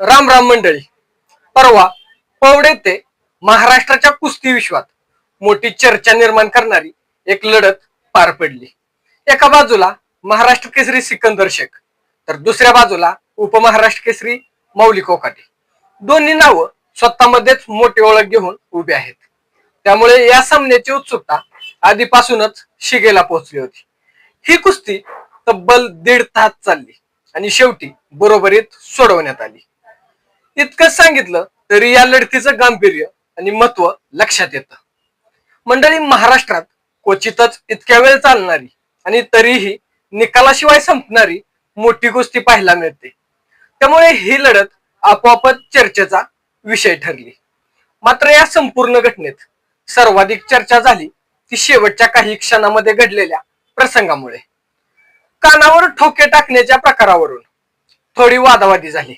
राम राम मंडळी. परवा पौड येथे महाराष्ट्राच्या कुस्ती विश्वात मोठी चर्चा निर्माण करणारी एक लढत पार पडली. एका बाजूला महाराष्ट्र केसरी सिकंदर शेख, तर दुसऱ्या बाजूला उपमहाराष्ट्र केसरी मौली कोकाटे. दोन्ही नावं स्वतःमध्येच मोठी ओळख घेऊन उभी आहेत. त्यामुळे या सामन्याची उत्सुकता आधीपासूनच शिगेला पोहोचली होती. ही कुस्ती तब्बल 1.5 तास चालली आणि शेवटी बरोबरीत सोडवण्यात आली. इतकंच सांगितलं तरी या लढतीचं गांभीर्य आणि महत्व लक्षात येतं. मंडळी, महाराष्ट्रात क्वचितच इतक्या वेळ चालणारी आणि तरीही निकालाशिवाय संपणारी मोठी कुस्ती पाहायला मिळते. त्यामुळे ही लढत आपोआपच चर्चेचा विषय ठरली. मात्र या संपूर्ण घटनेत सर्वाधिक चर्चा झाली ती शेवटच्या काही क्षणामध्ये घडलेल्या प्रसंगामुळे. कानावर ठोके टाकण्याच्या प्रकारावरून थोडी वादावादी झाली.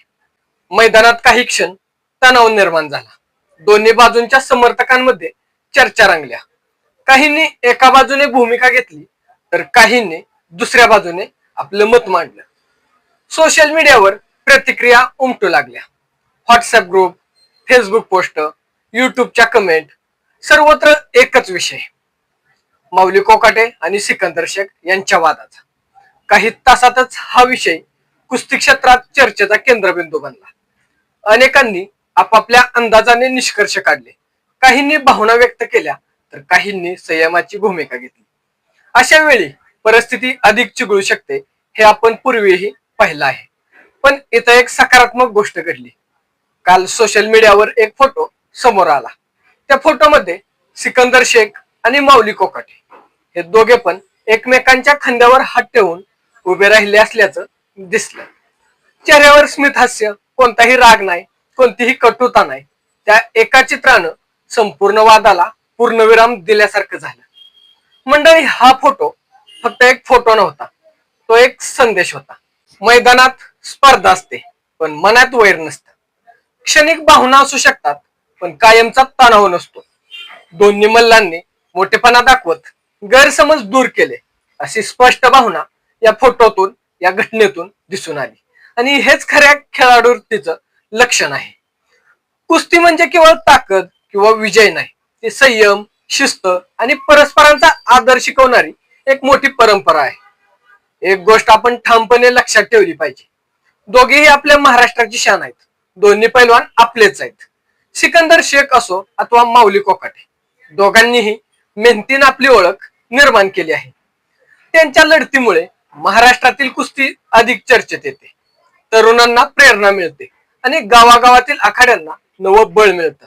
मैदानात काही क्षण तणाव निर्माण झाला. दोन्ही बाजूंच्या समर्थकांमध्ये चर्चा रंगल्या. काहींनी एका बाजूने भूमिका घेतली तर काहींनी दुसऱ्या बाजूने आपलं मत मांडलं. सोशल मीडियावर प्रतिक्रिया उमटू लागल्या. व्हॉट्सअप ग्रुप, फेसबुक पोस्ट, युट्यूबच्या कमेंट, सर्वत्र एकच विषय: मौली कोकाटे आणि सिकंदर शेख यांच्या वादाचा. काही तासातच हा विषय कुस्ती क्षेत्रात चर्चेचा केंद्रबिंदू बनला. अनेकांनी आपापल्या अंदाजाने निष्कर्ष काढले. काहींनी भावना व्यक्त केल्या तर काहींनी संयमाची भूमिका घेतली. अशा वेळी परिस्थिती अधिक चिघळू शकते हे आपण पूर्वीही पाहिलं आहे. पण इथं एक सकारात्मक गोष्ट घडली. काल सोशल मीडियावर एक फोटो समोर आला. त्या फोटोमध्ये सिकंदर शेख आणि मौली कोकाटे हे दोघे पण एकमेकांच्या खांद्यावर हात ठेवून उभे राहिले असल्याचं दिसलं. चेहऱ्यावर स्मित हास्य, कोणताही राग नाही, कोणतीही कटुता नाही. त्या एका चित्रानं संपूर्ण वादाला पूर्णविराम दिल्यासारखं झालं. मंडळी, हा फोटो फक्त एक फोटो नव्हता, तो एक संदेश होता. मैदानात स्पर्धा असते पण मनात वैर नसतं. क्षणिक भावना असू शकतात पण कायमचा तणाव नसतो. दोन्ही मल्लांनी मोठेपणा दाखवत गैरसमज दूर केले अशी स्पष्ट भावना या फोटोतून, या घटनेतून दिसून आली. आणि हेच खऱ्या खेळाडूतीचं लक्षण आहे. कुस्ती म्हणजे केवळ ताकद किंवा विजय नाही, ती संयम, शिस्त आणि परस्परांचा आदर शिकवणारी एक मोठी परंपरा आहे. एक गोष्ट आपण ठामपणे लक्षात ठेवली पाहिजे: दोघेही आपल्या महाराष्ट्राची शान आहेत. दोन्ही पैलवान आपलेच आहेत. सिकंदर शेख असो अथवा मौली कोकाटे, दोघांनीही मेहनतीने आपली ओळख निर्माण केली आहे. त्यांच्या लढतीमुळे महाराष्ट्रातील कुस्ती अधिक चर्चेत येते, तरुणांना प्रेरणा मिळते आणि गावागावातील आखाड्यांना नवं बळ मिळतं.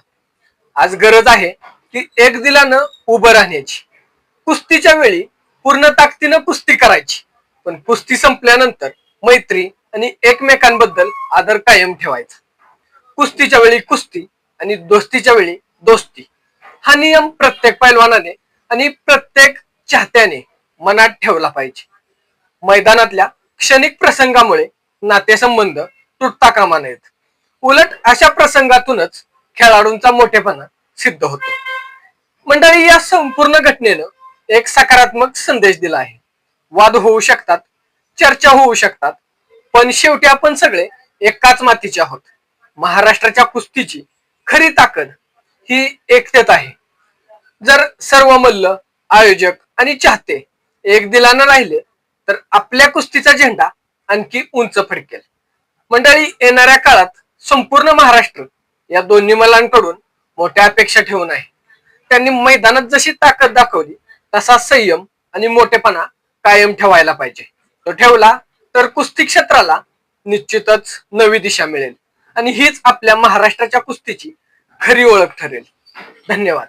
आज गरज आहे की एक दिलानं उभं राहण्याची. कुस्तीच्या वेळी पूर्ण ताकदीनं कुस्ती करायची, पण कुस्ती संपल्यानंतर मैत्री आणि एकमेकांबद्दल आदर कायम ठेवायचा. कुस्तीच्या वेळी कुस्ती आणि दोस्तीच्या वेळी दोस्ती, हा नियम प्रत्येक पैलवानाने आणि प्रत्येक चाहत्याने मनात ठेवला पाहिजे. मैदानातल्या क्षणिक प्रसंगामुळे नातेसंबंध तुटता कामा नयेत. उलट अशा प्रसंगातूनच खेळाडूंचा मोठेपणा सिद्ध होतो. मंडळी, या संपूर्ण घटनेनं एक सकारात्मक संदेश दिला आहे. वाद होऊ शकतात, चर्चा होऊ शकतात, पण शेवटी आपण सगळे एकाच मातीचे आहोत. महाराष्ट्राच्या कुस्तीची खरी ताकद ही एकतेत आहे. जर सर्व मल्ल, आयोजक आणि चाहते एक दिलानं राहिले तर आपल्या कुस्तीचा झेंडा आणखी उंच फडकेल. मंडळी, येणाऱ्या काळात संपूर्ण महाराष्ट्र या दोन्ही मल्लांकडून मोठ्या अपेक्षा ठेवून आहे. त्यांनी मैदानात जशी ताकद दाखवली तसा संयम आणि मोठेपणा कायम ठेवायला पाहिजे. तो ठेवला तर कुस्ती क्षेत्राला निश्चितच नवी दिशा मिळेल आणि हीच आपल्या महाराष्ट्राच्या कुस्तीची खरी ओळख ठरेल. धन्यवाद.